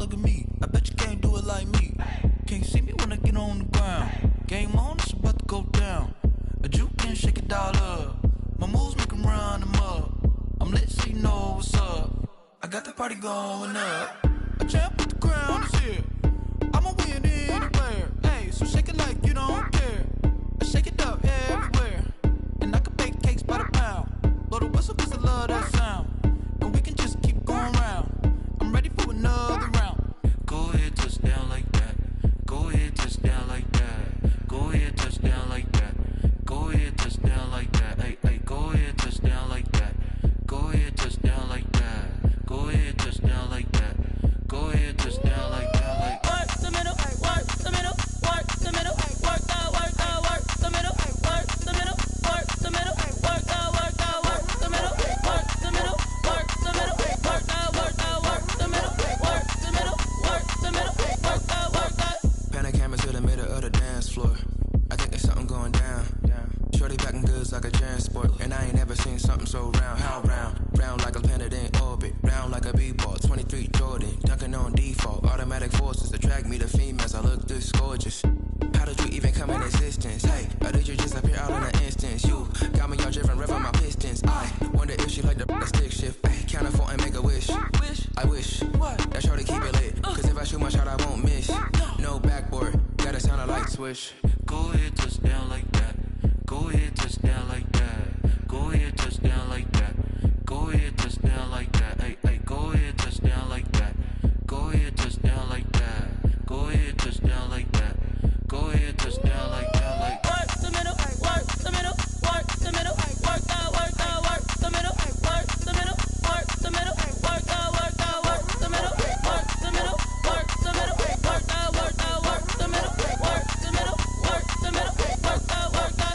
look at me. I bet you can't do it like me. Can't see me when I get on the ground. Game on, it's about to go down. A juke can shake it all up. My moves make 'em run them up. I'm lit so you know what's up. I got the party going up. A champ with the crown is here. I'ma win anywhere. Hey, so shake it like you don't care. I shake it up everywhere. And I can bake cakes by the pound. Blow the whistle 'cause I love that sound. And we can just keep going round. I'm ready for another round. Go ahead, touch down like that. Go ahead, touch down like that. Go ahead, touch down like that. Go ahead, touch down like that. Hey, hey, go ahead, touch down like that. Go ahead, touch down like that. Go ahead, touch down like that. Go ahead, touch down like that. Like work the middle, work the middle, work the middle, work the middle, work the middle, work the middle, work the middle, work the middle, work the middle, work the middle, work the middle, work the middle, work the. Pan the camera to the middle of the dance floor. I think there's something going down. Shorty packing goods like a transport, and I ain't never seen something so round. How round? Round like a planet in orbit, round like a b-ball. 23 Jordan, dunking on default. Automatic forces attract me to females. I look this gorgeous. How did you even come in existence? Hey, or did you just appear all in an instance? You got me all driven, revving my pistons. I wonder if she like the stick shift. Ay, count a four and make a wish. I wish that shorty keep it lit. Cause if I shoot my shot, I won't miss. No backboard, gotta sound a light switch. Go ahead, touch down like that. Go ahead, touch down like that. Go ahead, touch down like that. Go ahead, touch down like that. Hey, hey, go ahead, touch down like that. Go ahead, touch down like that. Go ahead, touch down like that. Go ahead, touch down like that. Like work the middle, work the middle, work the middle, work the middle, work the middle, work the middle, work the middle, work the middle, work the middle, work the middle, work the middle, work the middle, work the middle, work the middle, work the.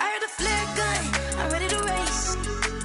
I heard a flare gun, I'm ready to race.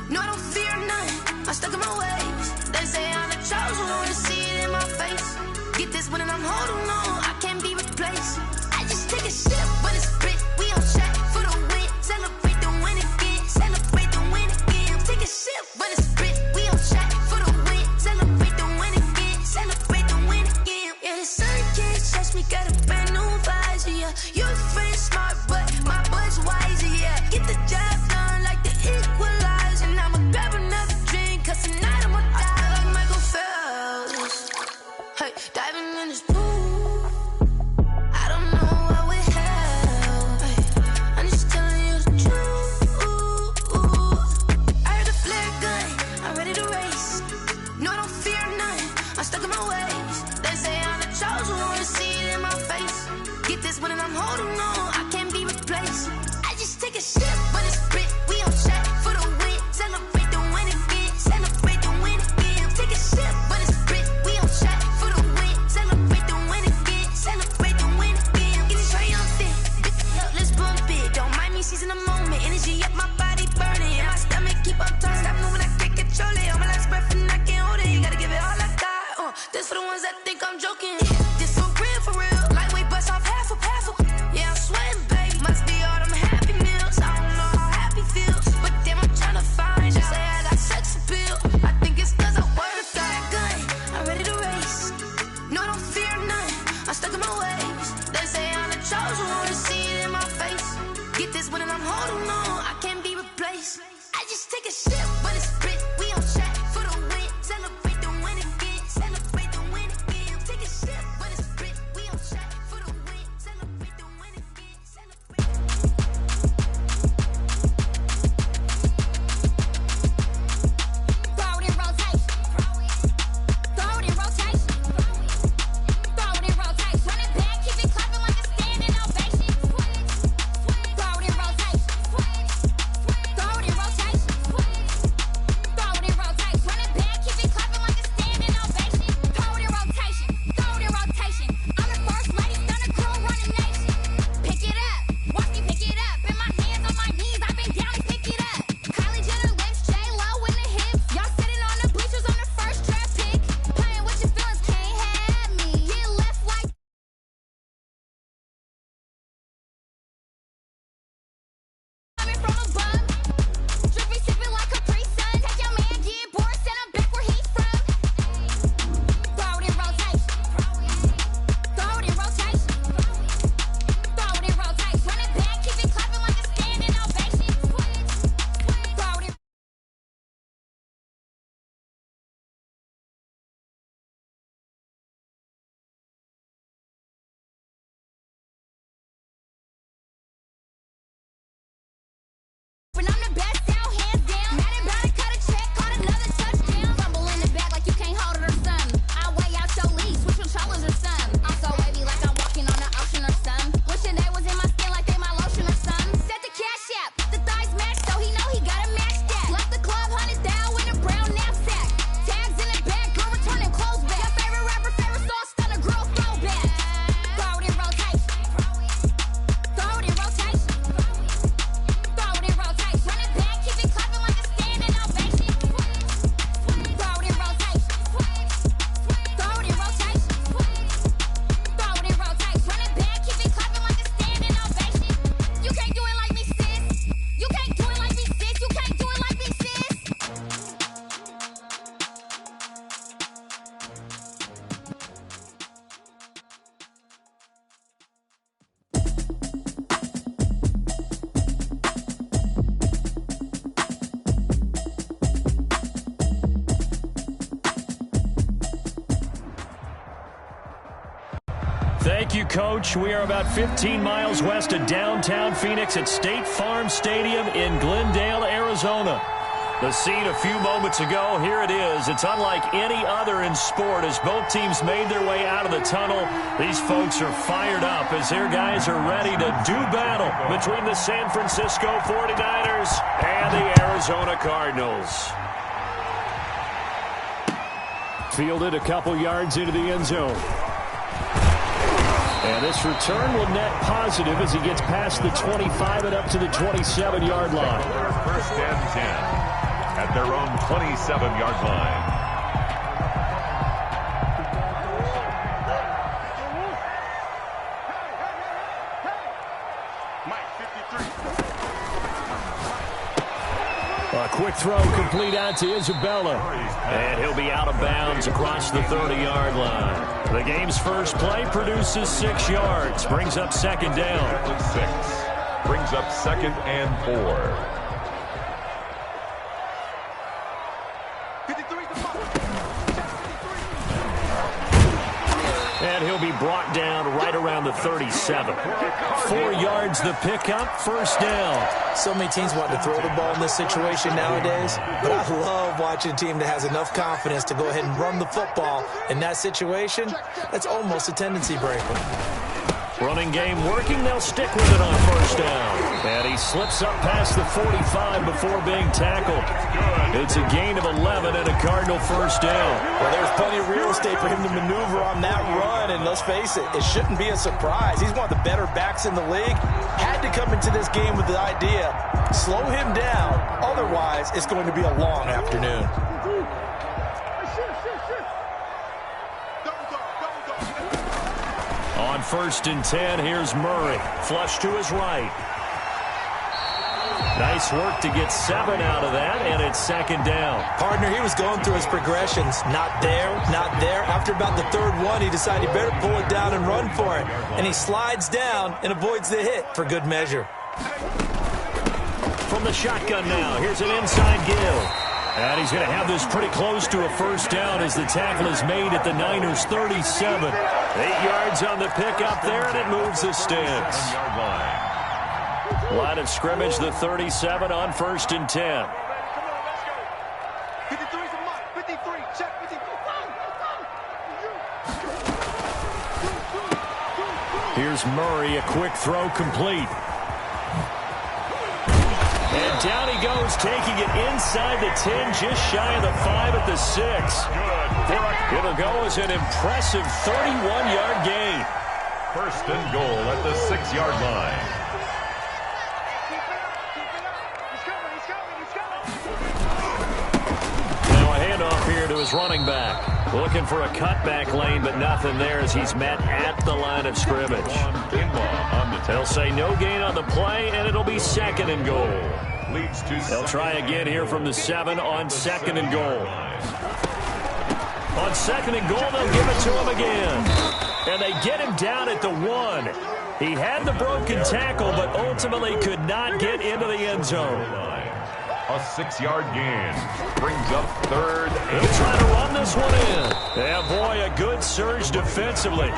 No, I don't fear none, I'm stuck in my ways. They say I'm the chosen one, to see it in my face. Get this one and I'm holding on, I can't be replaced. I just take a sip when it's split, we on track for the win. Celebrate the win again, celebrate the win again. Take a sip when it's split, we on track for the win. Celebrate the win again, celebrate the win again. Yeah, the sun can't touch me, got a brand new visor, yeah. Your friend smart, but my boy's wiser, yeah. Get the job done like the equalizer. And I'ma grab another drink, cause tonight I'ma die like Michael Phelps. Hey, diving in this pool, I don't know what would help. Hey, I'm just telling you the truth. I heard a flare gun, I'm ready to race. No, I don't fear none, I'm stuck in my ways. They say I'm the chosen one, to see it in my face. Get this one and I'm holding on, I can't be replaced. I just take a sip when it's split, we on track for the win. Celebrate the win again, celebrate the win again. Take a sip when it's split, we on track for the win. Celebrate the win again, celebrate the win again. Get it triumphant, let's bump it. Don't mind me seizing the moment, energy up my body burning. And my stomach keep on turning, stop moving, I can't control it. On my last breath and I can't hold it, you gotta give it all I got. This for the ones that think I'm joking. This for real, lightweight bust off half a. Yeah, I'm sweating, baby. Must be all them happy meals. I don't know how happy feels, but damn, I'm trying to find out. Say I got sex appeal. I think it's cause I wear a flat gun. I'm ready to race. No, I don't fear none, I'm stuck in my ways. They say I'm the chosen one, to see it in my face. Get this one and I'm holding on, I can't be replaced. I just take a sip when it's split, we on track for the win. Celebrate the win again, celebrate the win again. Take a sip when it's split, we on track for the win. Celebrate the win again, celebrate. Throw it in rotation. Throw it in rotation. Throw it in rotation. Run it back, keep it clapping like a standing ovation. Throw it in rotation. Thank you, Coach. We are about 15 miles west of downtown Phoenix at State Farm Stadium in Glendale, Arizona. The scene a few moments ago, here it is. It's unlike any other in sport as both teams made their way out of the tunnel. These folks are fired up as their guys are ready to do battle between the San Francisco 49ers and the Arizona Cardinals. Fielded a couple yards into the end zone. And this return will net positive as he gets past the 25 and up to the 27-yard line. First and 10 at their own 27-yard line. A quick throw complete out to Isabella. And he'll be out of bounds across the 30-yard line. The game's first play produces 6 yards. Brings up second down. 6. Brings up second and 4. And he'll be brought down right around the 37. 4 yards the pickup, first down. So many teams want to throw the ball in this situation nowadays, but I love watching a team that has enough confidence to go ahead and run the football. In that situation, that's almost a tendency breaker. Running game working, they'll stick with it on first down. And he slips up past the 45 before being tackled. It's a gain of 11 and a Cardinal first down. Well, there's plenty of real estate for him to maneuver on that run, and let's face it, it shouldn't be a surprise. He's one of the better backs in the league. Had to come into this game with the idea, slow him down, otherwise it's going to be a long afternoon. On first and 10, here's Murray. Flush to his right. Nice work to get 7 out of that, and it's second down. Partner, he was going through his progressions. Not there, not there. After about the third one, he decided he better pull it down and run for it. And he slides down and avoids the hit for good measure. From the shotgun now, here's an inside give. And he's going to have this pretty close to a first down as the tackle is made at the Niners' 37. 8 yards on the pickup there, and it moves the sticks. Line of scrimmage, the 37 on first and 10. Here's Murray, a quick throw complete. And down he goes, taking it inside the 10, just shy of the 5 at the 6. It'll go as an impressive 31-yard gain. First and goal at the 6-yard line. Now a handoff here to his running back. Looking for a cutback lane, but nothing there as he's met at the line of scrimmage. They'll say no gain on the play, and it'll be second and goal. They'll try again here from the 7 on second and goal. On second and goal, they'll give it to him again. And they get him down at the 1. He had the broken tackle, but ultimately could not get into the end zone. A 6-yard gain brings up third. He'll try to run this one in. Yeah, boy, a good surge defensively.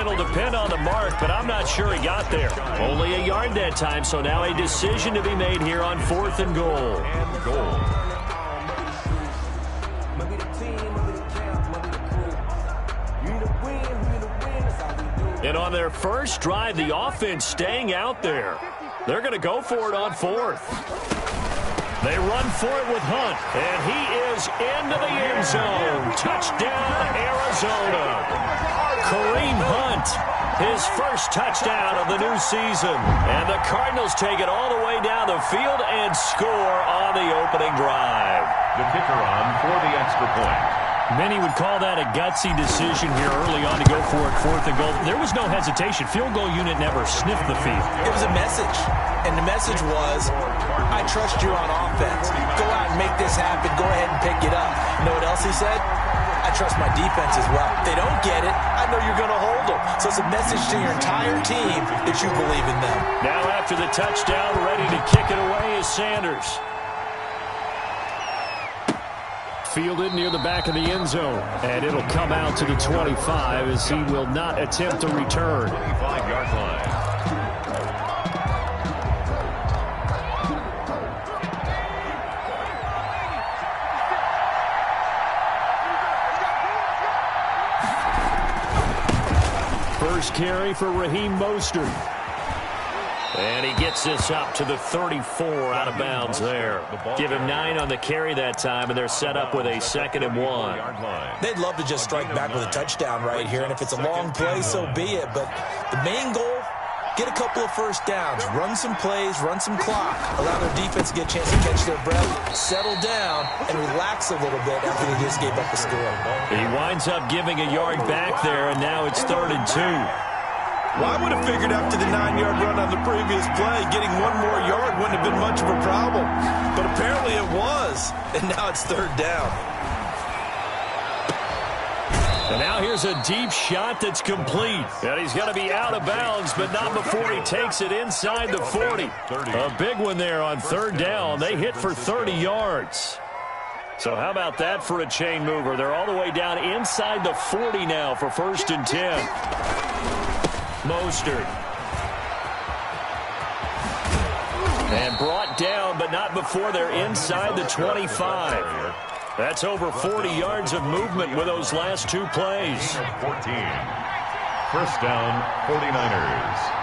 It'll depend on the mark, but I'm not sure he got there. Only a yard that time, so now a decision to be made here on fourth and goal. And on their first drive, the offense staying out there. They're going to go for it on fourth. They run for it with Hunt, and he is into the end zone. Touchdown, Arizona. Kareem Hunt, his first touchdown of the new season. And the Cardinals take it all the way down the field and score on the opening drive. The kicker on for the extra point. Many would call that a gutsy decision here early on to go for it, fourth and goal. There was no hesitation. Field goal unit never sniffed the field. It was a message, and the message was, I trust you on offense. Go out and make this happen. Go ahead and pick it up. You know what else he said? I trust my defense as well. If they don't get it, I know you're going to hold them. So it's a message to your entire team that you believe in them. Now after the touchdown, ready to kick it away is Sanders. Fielded near the back of the end zone. And it'll come out to the 25 as he will not attempt to return. 25-yard line. First carry for Raheem Mostert. And he gets this up to the 34 out of bounds there. Give him 9 on the carry that time, and they're set up with a 2nd and 1. They'd love to just strike back with a touchdown right here, and if it's a long play, so be it. But the main goal, get a couple of first downs, run some plays, run some clock, allow their defense to get a chance to catch their breath, settle down, and relax a little bit after they just gave up the score. He winds up giving a yard back there, and now it's 3rd and 2. Well, I would have figured after the 9-yard run on the previous play, getting one more yard wouldn't have been much of a problem. But apparently it was, and now it's 3rd down. And now here's a deep shot that's complete. And he's going to be out of bounds, but not before he takes it inside the 40. A big one there on 3rd down. They hit for 30 yards. So how about that for a chain mover? They're all the way down inside the 40 now for 1st and 10. Mostert. And brought down, but not before they're inside the 25. That's over 40 yards of movement with those last 2 plays. 14. 1st down, 49ers.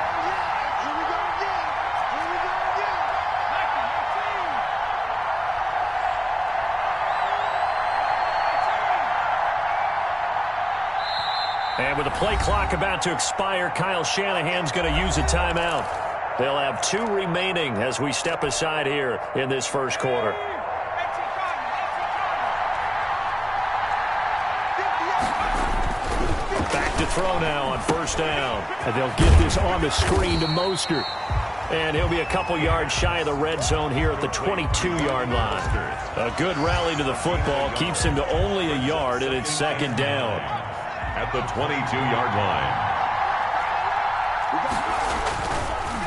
And with the play clock about to expire, Kyle Shanahan's going to use a timeout. They'll have 2 remaining as we step aside here in this 1st quarter. Back to throw now on 1st down. And they'll get this on the screen to Mostert. And he'll be a couple yards shy of the red zone here at the 22-yard line. A good rally to the football keeps him to only a yard, and it's 2nd down. At the 22-yard line.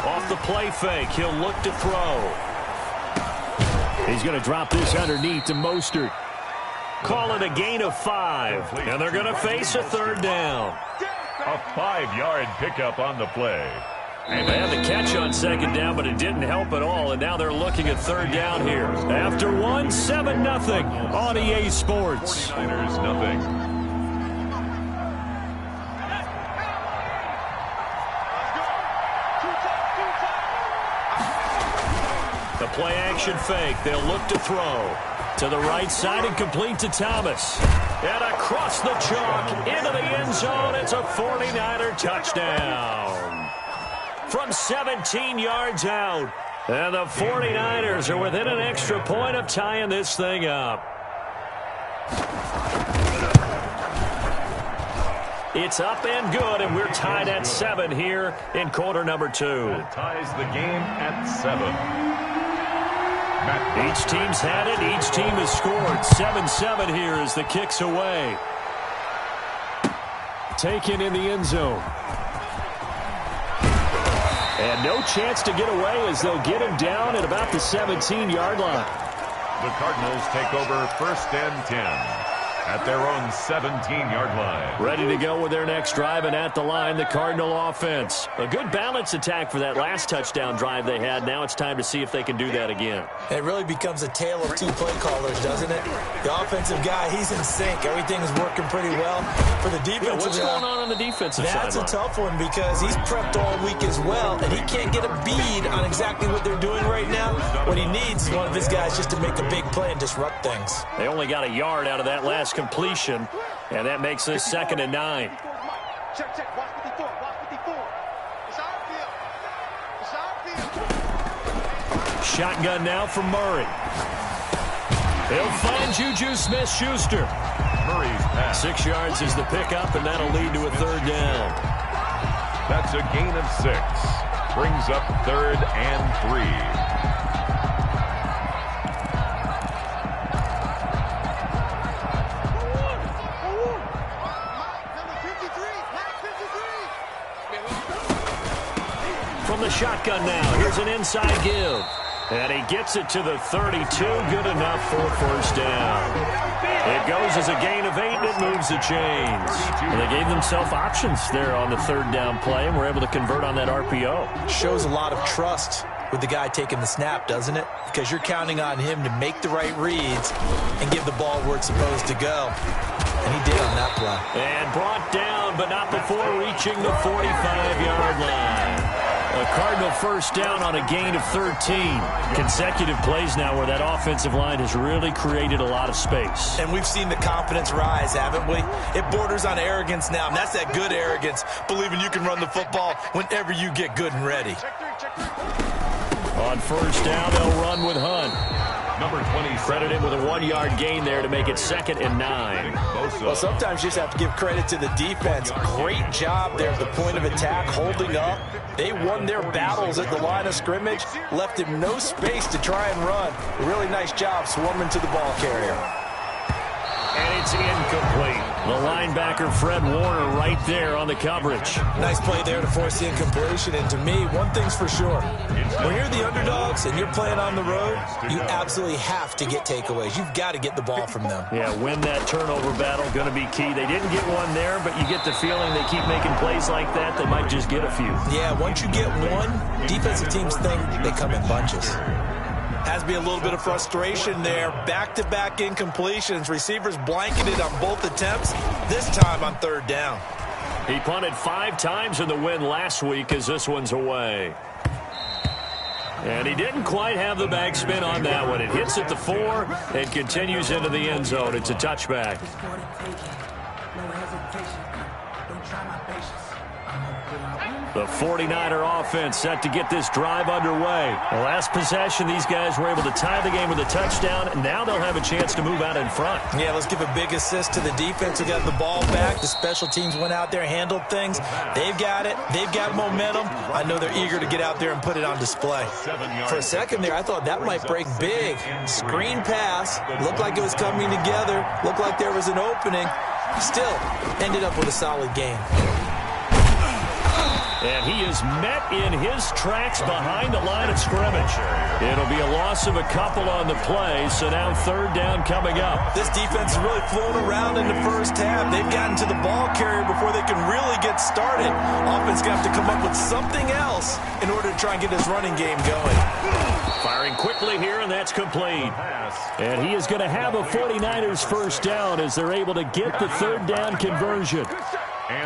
Off the play fake, he'll look to throw. He's going to drop this underneath to Mostert. Call it a gain of 5, and they're going to face a 3rd down. A 5-yard pickup on the play. And they had the catch on 2nd down, but it didn't help at all, and now they're looking at 3rd down here. After 1, 7-0 on EA Sports. 49ers nothing. The play action fake. They'll look to throw. To the right side and complete to Thomas. And across the chalk into the end zone. It's a 49er touchdown. From 17 yards out. And the 49ers are within an extra point of tying this thing up. It's up and good, and we're tied at 7 here in quarter number 2. It ties the game at 7. Each team's had it. Each team has scored. 7-7 here as the kick's away. Taken in the end zone. And no chance to get away as they'll get him down at about the 17-yard line. The Cardinals take over 1st and 10 at their own 17-yard line. Ready to go with their next drive, and at the line, the Cardinal offense. A good balance attack for that last touchdown drive they had. Now it's time to see if they can do that again. It really becomes a tale of 2 play callers, doesn't it? The offensive guy, he's in sync. Everything's working pretty well. For the defensive what's going on the defensive side? That's a tough one because he's prepped all week as well, and he can't get a bead on exactly what they're doing right now. What he needs is one of his guys just to make a big play and disrupt things. They only got a yard out of that last completion, and that makes this 2nd and 9. Check. Watch 54. It's our field. Shotgun now from Murray. He'll find Juju Smith-Schuster. Murray's pass. 6 yards is the pickup, and that'll lead to a 3rd down. That's a gain of 6. Brings up 3rd and 3. From the shotgun now, here's an inside give. And he gets it to the 32. Good enough for a first down. It goes as a gain of 8, and it moves the chains. And they gave themselves options there on the third down play, and were able to convert on that RPO. Shows a lot of trust with the guy taking the snap, doesn't it? Because you're counting on him to make the right reads and give the ball where it's supposed to go. And he did on that play. And brought down, but not before reaching the 45-yard line. A Cardinal first down on a gain of 13. Consecutive plays now where that offensive line has really created a lot of space. And we've seen the confidence rise, haven't we? It borders on arrogance now, and that's that good arrogance, believing you can run the football whenever you get good and ready. On first down, they'll run with Hunt. Number 20, credited with a 1-yard gain there to make it 2nd and 9. Well, sometimes you just have to give credit to the defense. Great job there at the point of attack, holding up. They won their battles at the line of scrimmage, left him no space to try and run. A really nice job swarming to the ball carrier. And it's incomplete. The linebacker, Fred Warner, right there on the coverage. Nice play there to force the incompletion. And to me, one thing's for sure. When you're the underdogs and you're playing on the road, you absolutely have to get takeaways. You've got to get the ball from them. Yeah, win that turnover battle, going to be key. They didn't get one there, but you get the feeling they keep making plays like that, they might just get a few. Yeah, once you get one, defensive teams think they come in bunches. Has to be a little bit of frustration there. Back-to-back incompletions. Receivers blanketed on both attempts, this time on third down. He punted 5 times in the win last week as this one's away. And he didn't quite have the backspin on that one. It hits at the 4 and continues into the end zone. It's a touchback. The 49er offense set to get this drive underway. The last possession, these guys were able to tie the game with a touchdown, and now they'll have a chance to move out in front. Yeah, let's give a big assist to the defense who got the ball back. The special teams went out there, handled things. They've got it. They've got momentum. I know they're eager to get out there and put it on display. For a second there, I thought that might break big. Screen pass. Looked like it was coming together. Looked like there was an opening. Still ended up with a solid game. And he is met in his tracks behind the line of scrimmage. It'll be a loss of a couple on the play, so now third down coming up. This defense is really flown around in the first half. They've gotten to the ball carrier before they can really get started. Offense going to have to come up with something else in order to try and get his running game going. Firing quickly here, and that's complete. And he is going to have a 49ers first down as they're able to get the third down conversion.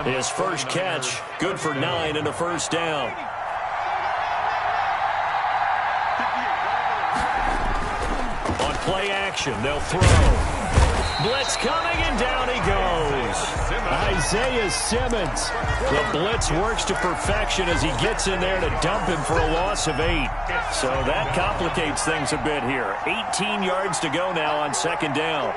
His first catch, good for 9 and a first down. On play action, they'll throw. Blitz coming, and down he goes. Isaiah Simmons. The blitz works to perfection as he gets in there to dump him for a loss of 8. So that complicates things a bit here. 18 yards to go now on second down.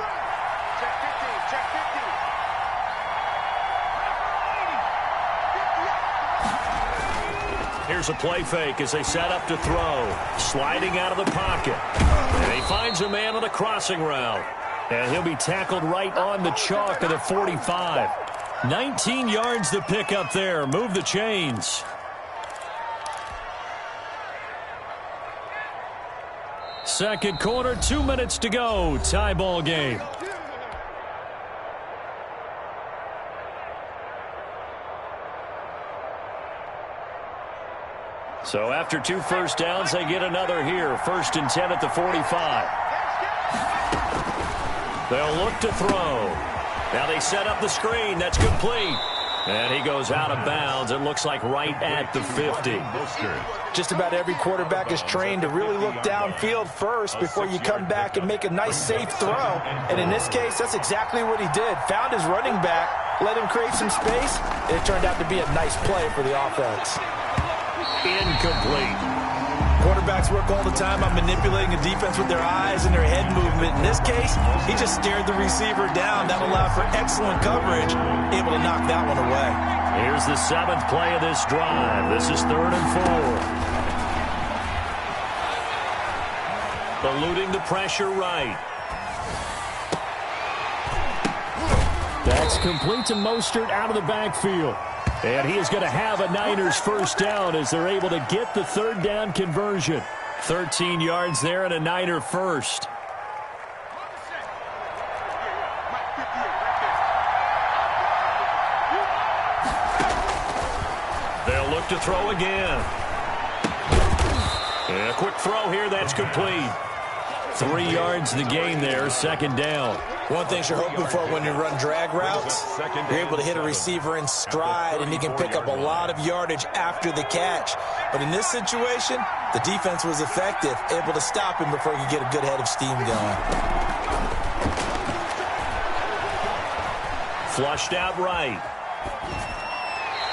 Here's a play fake as they set up to throw. Sliding out of the pocket. And he finds a man on the crossing route. And he'll be tackled right on the chalk of the 45. 19 yards to pick up there. Move the chains. Second quarter, 2 minutes to go. Tie ball game. So after 2 first downs, they get another here. 1st and 10 at the 45. They'll look to throw. Now they set up the screen. That's complete. And he goes out of bounds. It looks like right at the 50. Just about every quarterback is trained to really look downfield first before you come back and make a nice, safe throw. And in this case, that's exactly what he did. Found his running back, let him create some space, and it turned out to be a nice play for the offense. Incomplete. Quarterbacks work all the time on manipulating a defense with their eyes and their head movement. In this case, he just stared the receiver down. That allowed for excellent coverage, able to knock that one away. Here's the 7th play of this drive. This is 3rd and 4. Eluding the pressure right. That's complete to Mostert out of the backfield. And he is going to have a Niners first down as they're able to get the third down conversion. 13 yards there and a Niner first. They'll look to throw again. And a quick throw here, that's complete. 3 yards the gain there, second down. One thing you're hoping for when you run drag routes, you're able to hit a receiver in stride, and he can pick up a lot of yardage after the catch. But in this situation, the defense was effective, able to stop him before he could get a good head of steam going. Flushed out right.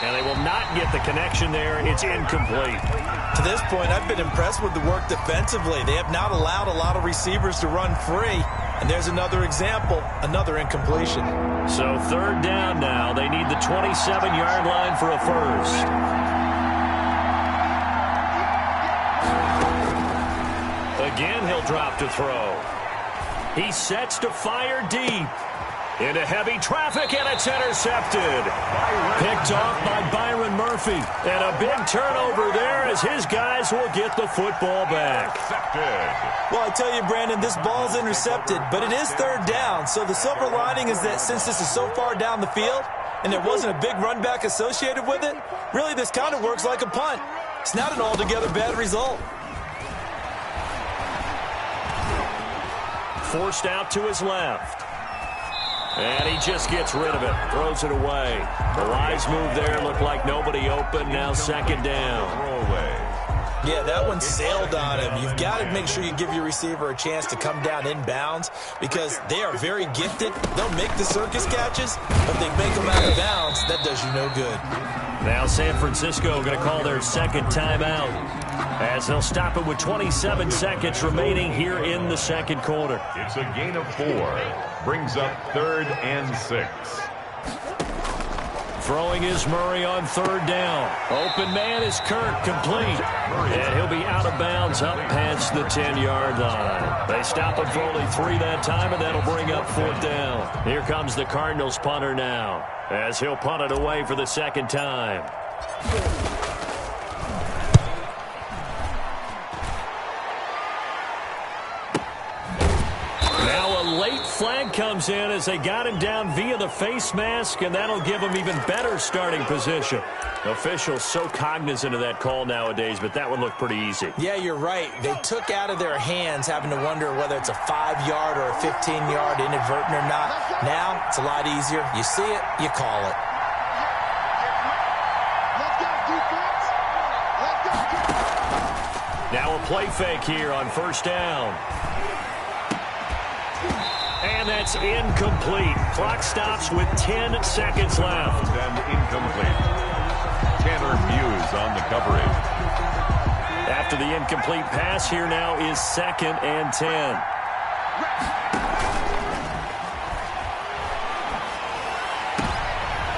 And they will not get the connection there. It's incomplete. To this point, I've been impressed with the work defensively. They have not allowed a lot of receivers to run free. And there's another example, another incompletion. So third down now. They need the 27-yard line for a first. Again, he'll drop to throw. He sets to fire deep. Into heavy traffic, and it's intercepted. Picked off by Byron Murphy. And a big turnover there as his guys will get the football back. Well, I tell you, Brandon, this ball's intercepted, but it is third down. So the silver lining is that since this is so far down the field and there wasn't a big run back associated with it, really this kind of works like a punt. It's not an altogether bad result. Forced out to his left. And he just gets rid of it, throws it away. The wise move there, looked like nobody open, now second down. Yeah, that one sailed on him. You've got to make sure you give your receiver a chance to come down inbounds because they are very gifted. They'll make the circus catches, but they make them out of bounds. That does you no good. Now San Francisco going to call their second timeout as they'll stop it with 27 seconds remaining here in the second quarter. It's a gain of 4. Brings up 3rd and 6. Throwing is Murray on third down. Open man is Kirk, complete. And he'll be out of bounds up past the 10-yard line. They stop him for only 3 that time, and that'll bring up 4th down. Here comes the Cardinals punter now as he'll punt it away for the second time. Late flag comes in as they got him down via the face mask, and that'll give him even better starting position. Officials so cognizant of that call nowadays, but that one looked pretty easy. Yeah, you're right. They took out of their hands having to wonder whether it's a 5-yard or a 15-yard inadvertent or not. Now, it's a lot easier. You see it, you call it. Now a play fake here on first down. And that's incomplete. Clock stops with 10 seconds left. And incomplete. Tanner Muse on the coverage. After the incomplete pass, here now is 2nd and 10.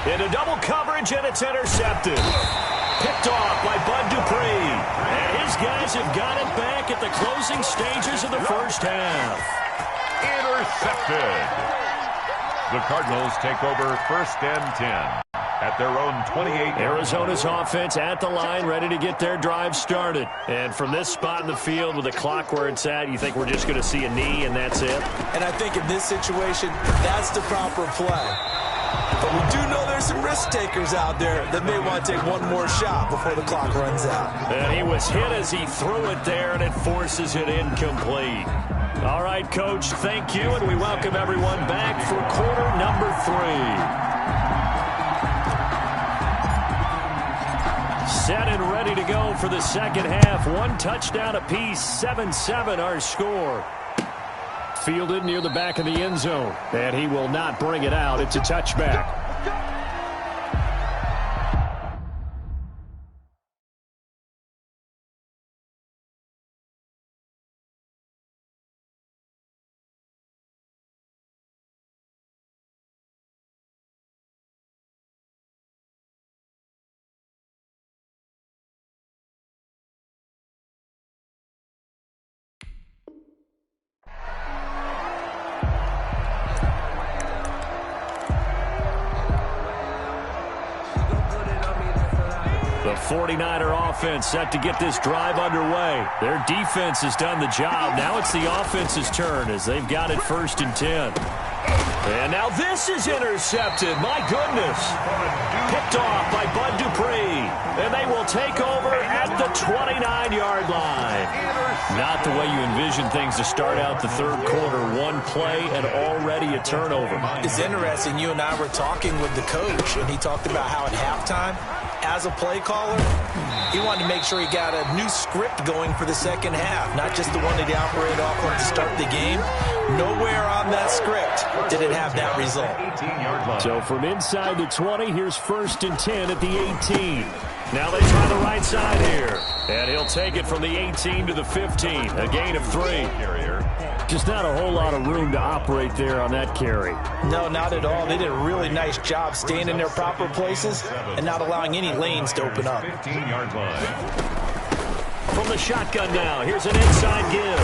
Into double coverage, and it's intercepted. Picked off by Bud Dupree. And his guys have got it back at the closing stages of the first half. Intercepted. The Cardinals take over 1st and 10 at their own 28. Arizona's offense at the line, ready to get their drive started. And from this spot in the field with the clock where it's at, you think we're just going to see a knee and that's it? And I think in this situation, that's the proper play. But we do know there's some risk takers out there that may want to take one more shot before the clock runs out. And he was hit as he threw it there, and it forces it incomplete. All right, Coach, thank you, and we welcome everyone back for quarter number 3. Set and ready to go for the second half. 1 touchdown apiece, 7-7 our score. Fielded near the back of the end zone, and he will not bring it out. It's a touchback. The 49er offense set to get this drive underway. Their defense has done the job. Now it's the offense's turn as they've got it 1st and 10. And now this is intercepted. My goodness. Picked off by Bud Dupree. And they will take over at the 29-yard line. Not the way you envision things to start out the third quarter. One play and already a turnover. It's interesting. You and I were talking with the coach, and he talked about how at halftime, as a play caller, he wanted to make sure he got a new script going for the second half, not just the one that he operated off of to start the game. Nowhere on that script did it have that result. So from inside the 20, here's 1st and 10 at the 18. Now they try the right side here. And he'll take it from the 18 to the 15. A gain of 3. Just not a whole lot of room to operate there on that carry. No, not at all. They did a really nice job staying in their proper places and not allowing any lanes to open up. 15-yard line. From the shotgun now, here's an inside give.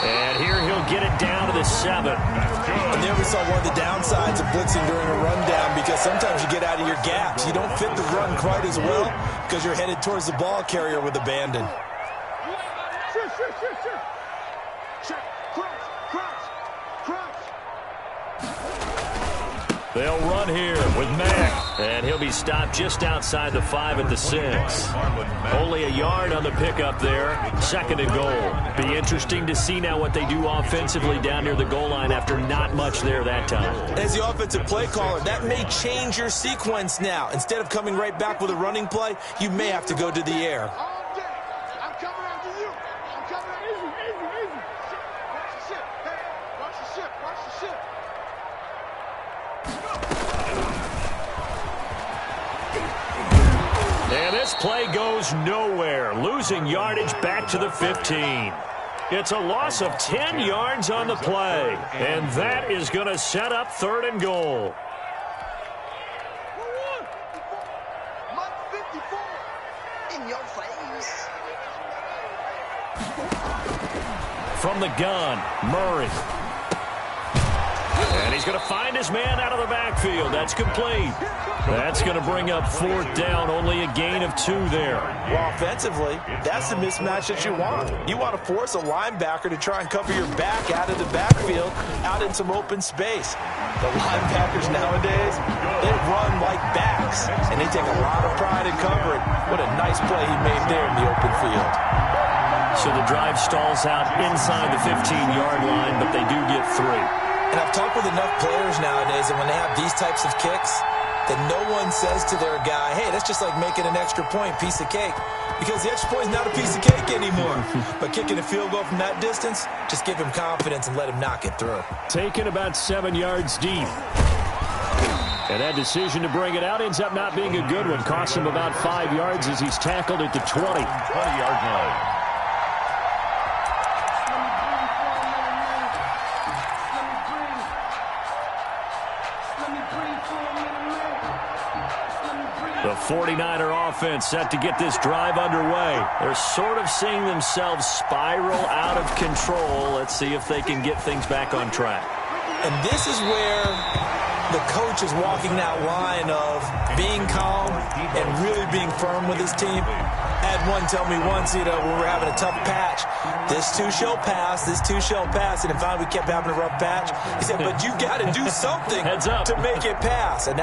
And here he'll get it down to the 7. And there we saw one of the downsides of blitzing during a rundown, because sometimes you get out of your gaps. You don't fit the run quite as well because you're headed towards the ball carrier with abandon. They'll run here with Mack, and he'll be stopped just outside the 5 at the 6. Only a yard on the pickup there. 2nd and goal. Be interesting to see now what they do offensively down near the goal line after not much there that time. As the offensive play caller, that may change your sequence now. Instead of coming right back with a running play, you may have to go to the air. And this play goes nowhere, losing yardage back to the 15. It's a loss of 10 yards on the play, and that is going to set up 3rd and goal. From the gun, Murray. And he's going to find his man out of the backfield. That's complete. That's going to bring up 4th down. Only a gain of 2 there. Well, offensively, that's the mismatch that you want. You want to force a linebacker to try and cover your back out of the backfield, out in some open space. The linebackers nowadays, they run like backs, and they take a lot of pride in covering. What a nice play he made there in the open field. So the drive stalls out inside the 15-yard line, but they do get 3. And I've talked with enough players nowadays, and when they have these types of kicks, that no one says to their guy, hey, that's just like making an extra point, piece of cake. Because the extra point is not a piece of cake anymore. But kicking a field goal from that distance, just give him confidence and let him knock it through. Taken about 7 yards deep. And that decision to bring it out ends up not being a good one. Costs him about 5 yards as he's tackled at the 20. 20-yard line. The 49er offense set to get this drive underway. They're sort of seeing themselves spiral out of control. Let's see if they can get things back on track. And this is where the coach is walking that line of being calm and really being firm with his team. I had one tell me once, when we were having a tough patch, this too shall pass, this too shall pass. And finally we kept having a rough patch. He said, but you got to do something Heads up. to make it pass. And